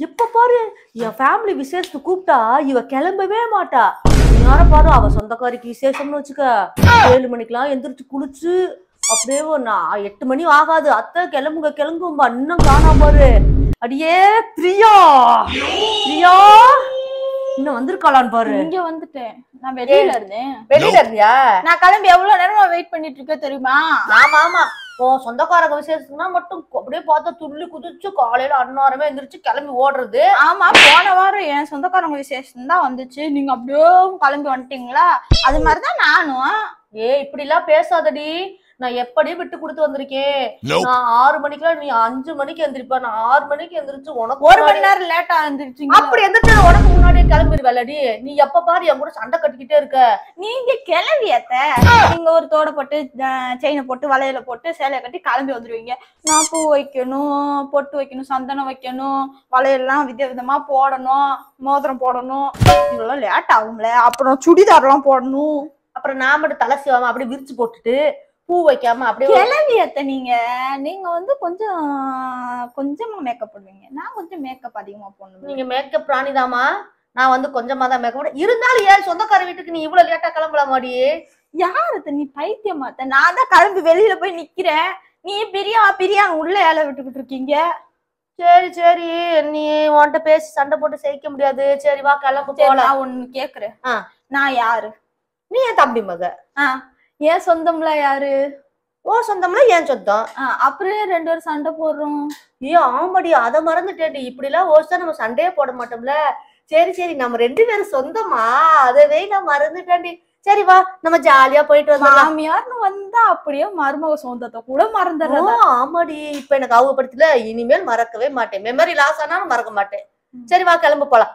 இப்ப பாரு என் ஃபேமிலி விசேஷத்துக்கு கூப்பிட்டா இவ கிளம்பவே மாட்டா. யார பாரு அவ சொந்தக்காரிக்கு விசேஷம்னு வச்சுக்க 7 மணிக்கெல்லாம் எந்திரிச்சு குளிச்சு அப்படியே 8 மணி ஆகாது. அத்தை கிளம்புங்க கிளம்பும்பா, இன்னும் காணா பாரு. அடியே பிரியா பிரியா இன்னும் வந்திருக்காளான்னு பாரு. இங்க வந்துட்டேன், நான் வெளியில இருந்தேன். வெளியில இருந்தியா? நான் கிளம்பி எவ்வளவு நேரமா வெயிட் பண்ணிட்டு இருக்கேன் தெரியுமா? ஆமா ஆமா, சொந்தக்காரங்க விசேஷத்துக்குன்னா மட்டும் அப்படியே பார்த்தா துள்ளி குதிச்சு காலையில அன்னாரமே எந்திரிச்சு கிளம்பி ஓடுறது. ஆமா, போன வாரம் என் சொந்தக்காரங்க விசேஷம் தான் வந்துச்சு, நீங்க அப்படியே கிளம்பி வந்துட்டீங்களா? அது மாதிரிதான் நானும். இப்படி எல்லாம் பேசாதடி, நான் எப்படியே விட்டு கொடுத்து வந்திருக்கேன். நான் 6 மணிக்கெல்லாம், நீ 5 மணிக்கு எந்திரிப்பா. நான் 6 மணிக்கு எந்திரிச்சு உனக்கு 1 மணி நேரம் லேட்டா எந்திரிச்சிங்க. அப்படி எந்திரிச்சு உனக்கு முன்னாடியே கிளம்பிடுவேலடி. நீ எப்ப பாரு என் கூட சண்டை கட்டிக்கிட்டே இருக்க. நீங்க கிளம்பியத்த, நீங்க ஒரு தோடை போட்டு செயினை போட்டு வளையல போட்டு சேலையை கட்டி கிளம்பி வந்துருவீங்க. நான் பூ வைக்கணும், பொட்டு வைக்கணும், சந்தனம் வைக்கணும், வளையல்லாம் விதவிதமா போடணும், மோதிரம் போடணும், இதெல்லாம் லேட் ஆகும்ல. அப்புறம் சுடிதார் எல்லாம் போடணும். அப்புறம் நான் மட்டும் தலை சிவாம அப்படியே விரிச்சு போட்டுட்டு பூ வைக்காம அப்படியே கிளம்பியத்த. நீங்க வந்து கொஞ்சமா மேக்கப் பண்ணுவீங்க, நான் கொஞ்சம் மேக்கப் அதிகமா பண்ணுவேன். நீங்க மேக்கப் ராணிதாமா, நான் வந்து கொஞ்சமா தான் மேக்கப். இருந்தாலும் ஏன் சொந்தக்கார வீட்டுக்கு நீ இவ்வளவு லேட்டா கிளம்பலாமாடி? யாரத்த நீ பைத்தியமாத்த? நான் தான் கிளம்பி வெளியில போய் நிக்கிறேன், நீ பிரியான்னு உள்ள ஏல விட்டுக்கிட்டு இருக்கீங்க. சரி சரி, நீ உன்கிட்ட பேசி சண்டை போட்டு செய்ய முடியாது. சரி வா கிளம்பு போலாம். நான் ஒண்ணு கேக்குறேன், நான் யாரு? நீ என் தம்பி மக. ஏன் சொந்தம்ல யாரு? ஓ சொந்தம்ல ஏன் சொந்தம். அப்படியே 2 பேரும் சண்டை போடுறோம். ஆமாடி, அதை மறந்துட்டேடி. இப்படி எல்லாம் ஓசா நம்ம சண்டையே போட மாட்டோம்ல. சரி சரி, நம்ம 2 பேரும் சொந்தமா, அதவே நான் மறந்துட்டேன்டி. சரி வா நம்ம ஜாலியா போயிட்டு வந்தோம். மாமியார்னு வந்தா அப்படியே மருமக சொந்தத்தை கூட மறந்துடுறதா? ஆமாடி, இப்ப எனக்கு அவப்படுத்தல, இனிமேல் மறக்கவே மாட்டேன். மெமரி லாஸ் ஆனாலும் மறக்க மாட்டேன். சரி வா கிளம்பு போலாம்.